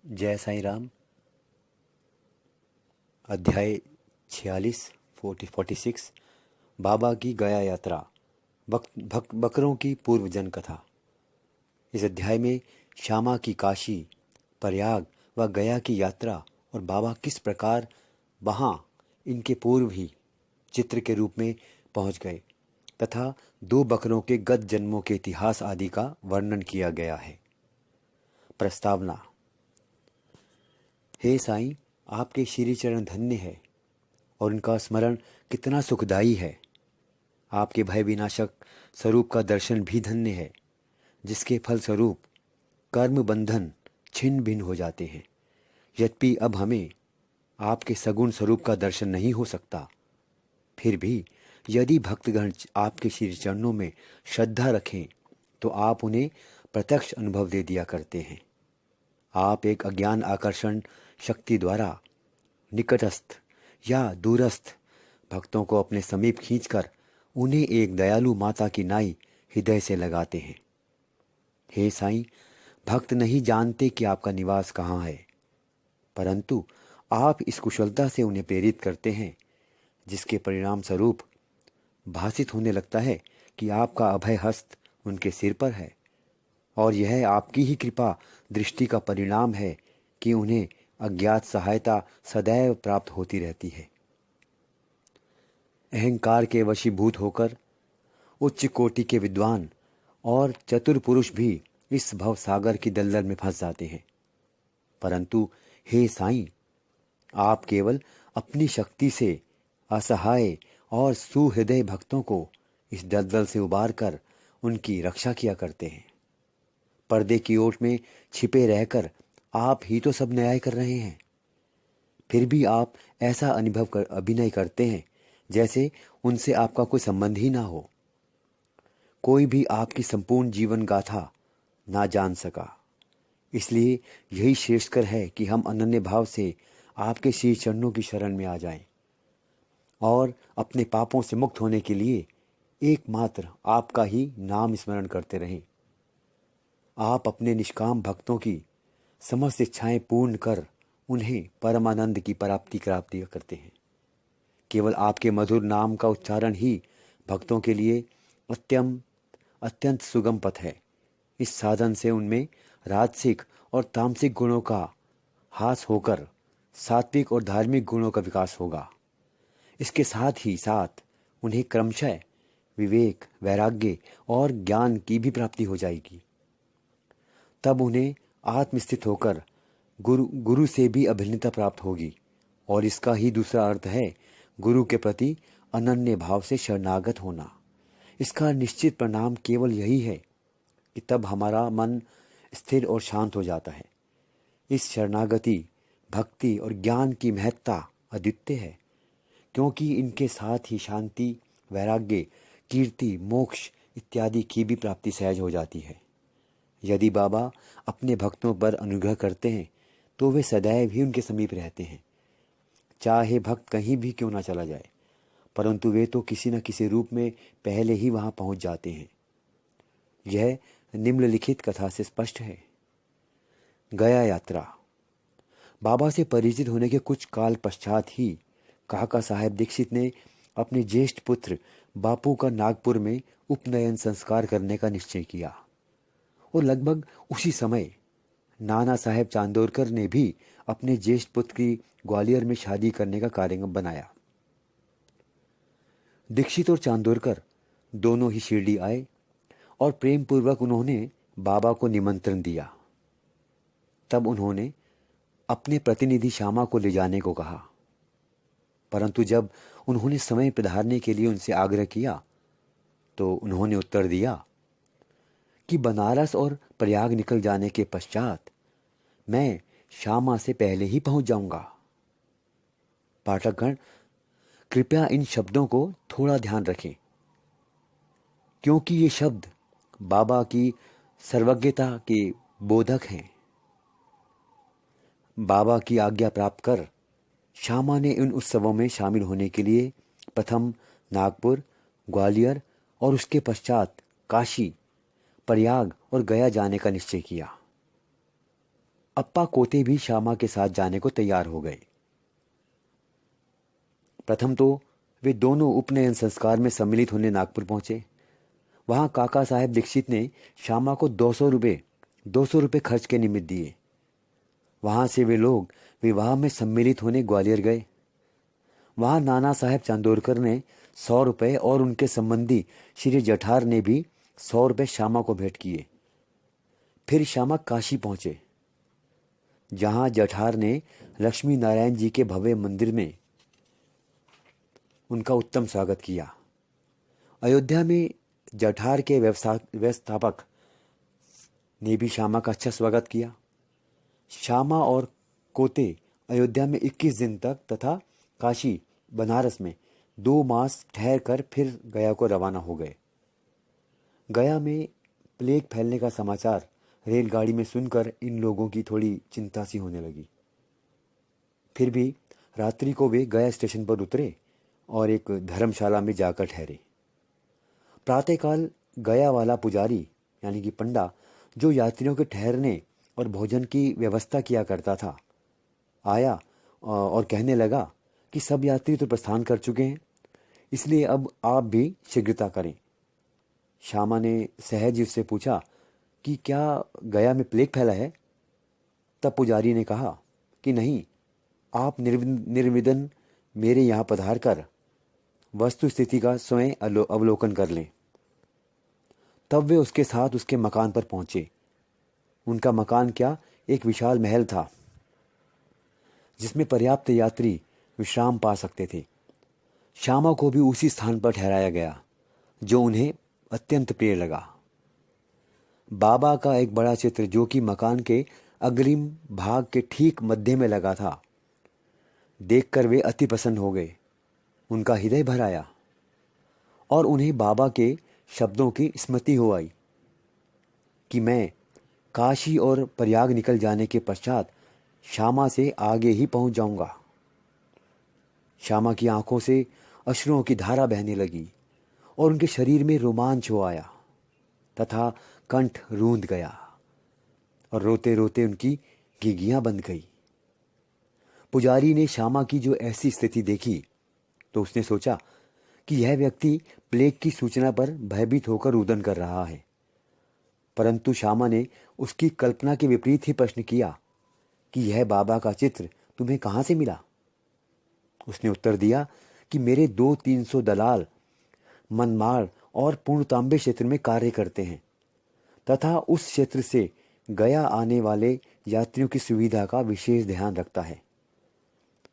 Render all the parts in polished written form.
जय साईं राम। अध्याय 46 46 बाबा की गया यात्रा। बकरों की पूर्व जन कथा। इस अध्याय में श्यामा की काशी, प्रयाग व गया की यात्रा और बाबा किस प्रकार वहाँ इनके पूर्व ही चित्र के रूप में पहुँच गए तथा दो बकरों के गत जन्मों के इतिहास आदि का वर्णन किया गया है। प्रस्तावना। हे साईं, आपके श्री चरण धन्य है और उनका स्मरण कितना सुखदायी है। आपके भय विनाशक स्वरूप का दर्शन भी धन्य है, जिसके फल स्वरूप कर्म बंधन छिन्न भिन्न हो जाते हैं। यद्यपि अब हमें आपके सगुण स्वरूप का दर्शन नहीं हो सकता, फिर भी यदि भक्तगण आपके श्री चरणों में श्रद्धा रखें तो आप उन्हें प्रत्यक्ष अनुभव दे दिया करते हैं। आप एक अज्ञान आकर्षण शक्ति द्वारा निकटस्थ या दूरस्थ भक्तों को अपने समीप खींचकर उन्हें एक दयालु माता की नाई हृदय से लगाते हैं। हे साईं, भक्त नहीं जानते कि आपका निवास कहाँ है, परंतु आप इस कुशलता से उन्हें प्रेरित करते हैं, जिसके परिणाम स्वरूप भासित होने लगता है कि आपका अभय हस्त उनके सिर पर है और यह आपकी ही कृपा दृष्टि का परिणाम है कि उन्हें अज्ञात सहायता सदैव प्राप्त होती रहती है। अहंकार के वशीभूत होकर उच्च कोटि के विद्वान और चतुर पुरुष भी इस भव सागर की दलदल में फंस जाते हैं, परंतु हे साईं, आप केवल अपनी शक्ति से असहाय और सुहृदय भक्तों को इस दलदल से उबार कर उनकी रक्षा किया करते हैं। पर्दे की ओट में छिपे रहकर आप ही तो सब न्याय कर रहे हैं, फिर भी आप ऐसा अभिनय करते हैं जैसे उनसे आपका कोई संबंध ही ना हो। कोई भी आपकी संपूर्ण जीवन गाथा ना जान सका, इसलिए यही श्रेष्ठकर है कि हम अनन्य भाव से आपके श्री चरणों की शरण में आ जाएं और अपने पापों से मुक्त होने के लिए एकमात्र आपका ही नाम स्मरण करते रहें। आप अपने निष्काम भक्तों की समस्त इच्छाएं पूर्ण कर उन्हें परमानंद की प्राप्ति कराती करते हैं। केवल आपके मधुर नाम का उच्चारण ही भक्तों के लिए अत्यंत सुगम पथ है। इस साधन से उनमें राजसिक और तामसिक गुणों का ह्रास होकर सात्विक और धार्मिक गुणों का विकास होगा। इसके साथ ही साथ उन्हें क्रमशः विवेक, वैराग्य और ज्ञान की भी प्राप्ति हो जाएगी। तब उन्हें आत्मस्थित होकर गुरु से भी अभिन्नता प्राप्त होगी और इसका ही दूसरा अर्थ है गुरु के प्रति अनन्य भाव से शरणागत होना। इसका निश्चित परिणाम केवल यही है कि तब हमारा मन स्थिर और शांत हो जाता है। इस शरणागति, भक्ति और ज्ञान की महत्ता अद्वितीय है, क्योंकि इनके साथ ही शांति, वैराग्य, कीर्ति, मोक्ष इत्यादि की भी प्राप्ति सहज हो जाती है। यदि बाबा अपने भक्तों पर अनुग्रह करते हैं तो वे सदैव ही उनके समीप रहते हैं, चाहे भक्त कहीं भी क्यों ना चला जाए, परंतु वे तो किसी न किसी रूप में पहले ही वहां पहुंच जाते हैं। यह निम्नलिखित कथा से स्पष्ट है। गया यात्रा। बाबा से परिचित होने के कुछ काल पश्चात ही काका साहेब दीक्षित ने अपने ज्येष्ठ पुत्र बापू का नागपुर में उपनयन संस्कार करने का निश्चय किया और लगभग उसी समय नाना साहेब चांदोरकर ने भी अपने ज्येष्ठ पुत्र की ग्वालियर में शादी करने का कार्यक्रम बनाया। दीक्षित और चांदोरकर दोनों ही शिरडी आए और प्रेम पूर्वक उन्होंने बाबा को निमंत्रण दिया। तब उन्होंने अपने प्रतिनिधि श्यामा को ले जाने को कहा, परंतु जब उन्होंने समय पधारने के लिए उनसे आग्रह किया तो उन्होंने उत्तर दिया कि बनारस और प्रयाग निकल जाने के पश्चात मैं श्यामा से पहले ही पहुंच जाऊंगा। पाठकगण, कृपया इन शब्दों को थोड़ा ध्यान रखें, क्योंकि ये शब्द बाबा की सर्वज्ञता के बोधक हैं। बाबा की आज्ञा प्राप्त कर श्यामा ने इन उत्सवों में शामिल होने के लिए प्रथम नागपुर, ग्वालियर और उसके पश्चात काशी, प्रयाग और गया जाने का निश्चय किया। अप्पा कोते भी श्यामा के साथ जाने को तैयार हो गए। प्रथम तो वे दोनों उपनयन संस्कार में सम्मिलित होने नागपुर पहुंचे। वहां काका साहेब दीक्षित ने श्यामा को 200 रुपये खर्च के निमित्त दिए। वहां से वे लोग विवाह में सम्मिलित होने ग्वालियर गए। वहां नाना साहेब चांदोरकर ने 100 रुपये और उनके संबंधी श्री जठार ने भी 100 रुपये श्यामा को भेंट किए। फिर श्यामा काशी पहुंचे, जहां जठार ने लक्ष्मी नारायण जी के भव्य मंदिर में उनका उत्तम स्वागत किया। अयोध्या में जठार के व्यवस्थापक ने भी श्यामा का अच्छा स्वागत किया। श्यामा और कोते अयोध्या में 21 दिन तक तथा काशी बनारस में 2 मास ठहर कर फिर गया को रवाना हो गए। गया में प्लेग फैलने का समाचार रेलगाड़ी में सुनकर इन लोगों की थोड़ी चिंता सी होने लगी। फिर भी रात्रि को वे गया स्टेशन पर उतरे और एक धर्मशाला में जाकर ठहरे। प्रातःकाल गया वाला पुजारी यानी कि पंडा, जो यात्रियों के ठहरने और भोजन की व्यवस्था किया करता था, आया और कहने लगा कि सब यात्री तो प्रस्थान कर चुके हैं, इसलिए अब आप भी शीघ्रता करें। श्यामा ने सहज उससे पूछा कि क्या गया में प्लेग फैला है? तब पुजारी ने कहा कि नहीं, आप निर्विघ्न मेरे यहाँ पधार कर वस्तु स्थिति का स्वयं अवलोकन कर लें। तब वे उसके साथ उसके मकान पर पहुंचे। उनका मकान क्या, एक विशाल महल था जिसमें पर्याप्त यात्री विश्राम पा सकते थे। श्यामा को भी उसी स्थान पर ठहराया गया जो उन्हें अत्यंत प्रिय लगा। बाबा का एक बड़ा चित्र, जो कि मकान के अग्रिम भाग के ठीक मध्य में लगा था, देखकर वे अति प्रसन्न हो गए। उनका हृदय भर आया और उन्हें बाबा के शब्दों की स्मृति हो आई कि मैं काशी और प्रयाग निकल जाने के पश्चात श्यामा से आगे ही पहुंच जाऊंगा। श्यामा की आंखों से अश्रुओं की धारा बहने लगी और उनके शरीर में रोमांच हो आया तथा कंठ रूंध गया और रोते रोते उनकी घिघियां बंध गई। पुजारी ने श्यामा की जो ऐसी स्थिति देखी तो उसने सोचा कि यह व्यक्ति प्लेग की सूचना पर भयभीत होकर रुदन कर रहा है। परंतु श्यामा ने उसकी कल्पना के विपरीत ही प्रश्न किया कि यह बाबा का चित्र तुम्हें कहाँ से मिला? उसने उत्तर दिया कि मेरे 200-300 दलाल मनमाड़ और पूर्णतांबे क्षेत्र में कार्य करते हैं तथा उस क्षेत्र से गया आने वाले यात्रियों की सुविधा का विशेष ध्यान रखता है।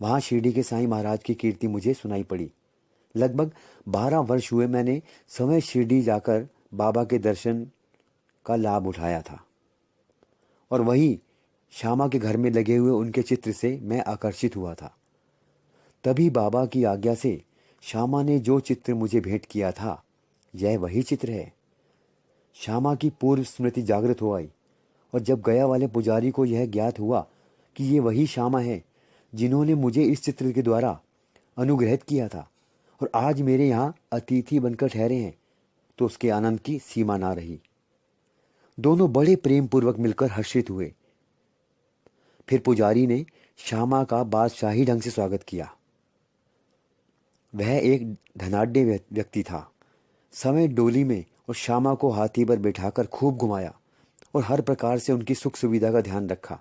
वहां शिरडी के साईं महाराज की कीर्ति मुझे सुनाई पड़ी। लगभग 12 वर्ष हुए मैंने समय शिरडी जाकर बाबा के दर्शन का लाभ उठाया था और वही श्यामा के घर में लगे हुए उनके चित्र से मैं आकर्षित हुआ था। तभी बाबा की आज्ञा से श्यामा ने जो चित्र मुझे भेंट किया था, यह वही चित्र है। श्यामा की पूर्व स्मृति जागृत हो आई और जब गया वाले पुजारी को यह ज्ञात हुआ कि ये वही श्यामा है जिन्होंने मुझे इस चित्र के द्वारा अनुग्रहित किया था और आज मेरे यहाँ अतिथि बनकर ठहरे हैं, तो उसके आनंद की सीमा ना रही। दोनों बड़े प्रेम पूर्वक मिलकर हर्षित हुए। फिर पुजारी ने श्यामा का बादशाही ढंग से स्वागत किया। वह एक धनाढ्य व्यक्ति था। समय डोली में और श्यामा को हाथी पर बैठाकर खूब घुमाया और हर प्रकार से उनकी सुख सुविधा का ध्यान रखा।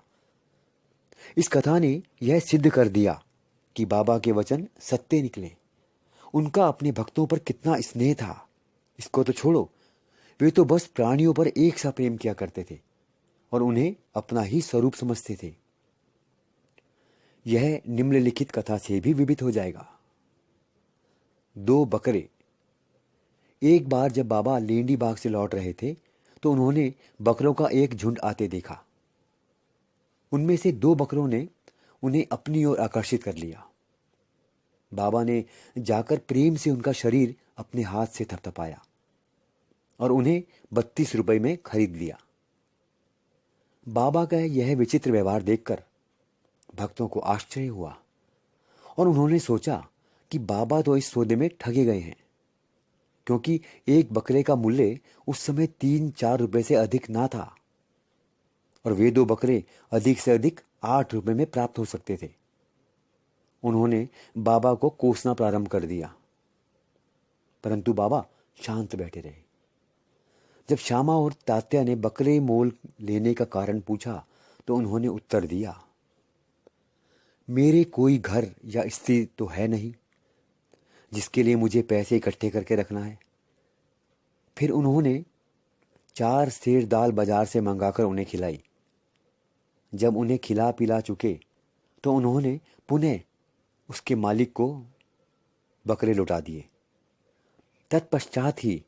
इस कथा ने यह सिद्ध कर दिया कि बाबा के वचन सत्य निकले। उनका अपने भक्तों पर कितना स्नेह था, इसको तो छोड़ो, वे तो बस प्राणियों पर एक सा प्रेम किया करते थे और उन्हें अपना ही स्वरूप समझते थे। यह निम्नलिखित कथा से भी विभिन्न हो जाएगा। 2 बकरे। एक बार जब बाबा लेंडी बाग से लौट रहे थे तो उन्होंने बकरों का एक झुंड आते देखा। उनमें से 2 बकरों ने उन्हें अपनी ओर आकर्षित कर लिया। बाबा ने जाकर प्रेम से उनका शरीर अपने हाथ से थपथपाया और उन्हें 32 रुपए में खरीद लिया। बाबा का यह विचित्र व्यवहार देखकर भक्तों को आश्चर्य हुआ और उन्होंने सोचा कि बाबा तो इस सौदे में ठगे गए हैं, क्योंकि एक बकरे का मूल्य उस समय 3-4 रुपए से अधिक ना था। और वे 2 बकरे अधिक से अधिक 8 रुपए में प्राप्त हो सकते थे। उन्होंने बाबा को कोसना प्रारंभ कर दिया, परंतु बाबा शांत बैठे रहे। जब श्यामा और तात्या ने बकरे मोल लेने का कारण पूछा तो उन्होंने उत्तर दिया, मेरे कोई घर या स्त्री तो है नहीं जिसके लिए मुझे पैसे इकट्ठे करके रखना है। फिर उन्होंने 4 सेर दाल बाजार से मंगाकर उन्हें खिलाई। जब उन्हें खिला पिला चुके तो उन्होंने पुनः उसके मालिक को बकरे लौटा दिए। तत्पश्चात ही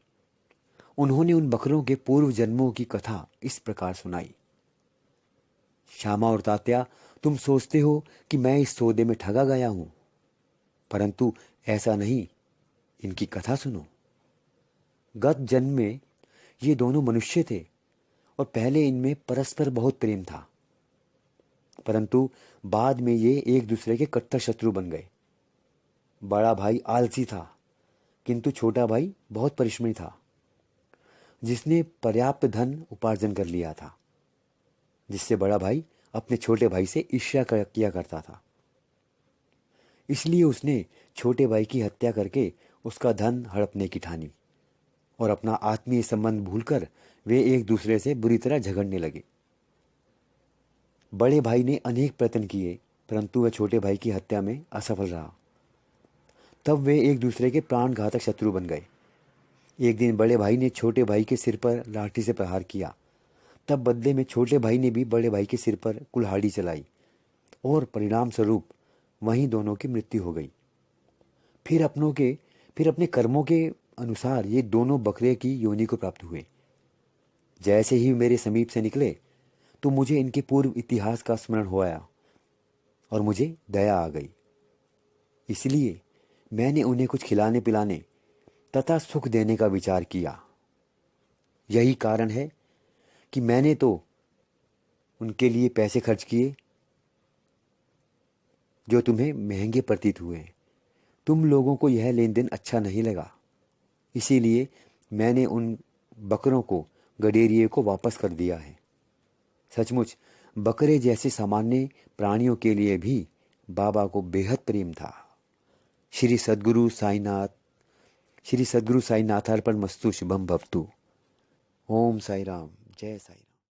उन्होंने उन बकरों के पूर्व जन्मों की कथा इस प्रकार सुनाई। श्यामा और तात्या, तुम सोचते हो कि मैं इस सौदे में ठगा गया हूं, परंतु ऐसा नहीं। इनकी कथा सुनो। गत जन्म में ये दोनों मनुष्य थे और पहले इनमें परस्पर बहुत प्रेम था, परंतु बाद में ये एक दूसरे के कट्टर शत्रु बन गए। बड़ा भाई आलसी था, किंतु छोटा भाई बहुत परिश्रमी था, जिसने पर्याप्त धन उपार्जन कर लिया था, जिससे बड़ा भाई अपने छोटे भाई से ईर्ष्या किया करता था। इसलिए उसने छोटे भाई की हत्या करके उसका धन हड़पने की ठानी और अपना आत्मीय संबंध भूलकर वे एक दूसरे से बुरी तरह झगड़ने लगे। बड़े भाई ने अनेक प्रयत्न किए, परंतु वह छोटे भाई की हत्या में असफल रहा। तब वे एक दूसरे के प्राणघातक शत्रु बन गए। एक दिन बड़े भाई ने छोटे भाई के सिर पर लाठी से प्रहार किया। तब बदले में छोटे भाई ने भी बड़े भाई के सिर पर कुल्हाड़ी चलाई और परिणाम स्वरूप वहीं दोनों की मृत्यु हो गई। फिर अपने कर्मों के अनुसार ये दोनों बकरे की योनि को प्राप्त हुए। जैसे ही मेरे समीप से निकले तो मुझे इनके पूर्व इतिहास का स्मरण हो आया और मुझे दया आ गई। इसलिए मैंने उन्हें कुछ खिलाने पिलाने तथा सुख देने का विचार किया। यही कारण है कि मैंने तो उनके लिए पैसे खर्च किए जो तुम्हें महंगे प्रतीत हुए। तुम लोगों को यह लेन देन अच्छा नहीं लगा, इसीलिए मैंने उन बकरों को गडेरिए को वापस कर दिया है। सचमुच बकरे जैसे सामान्य प्राणियों के लिए भी बाबा को बेहद प्रेम था। श्री सद्गुरु साईनाथार्पण मस्तु शुभम भवतु। ओम साई राम, जय साई राम।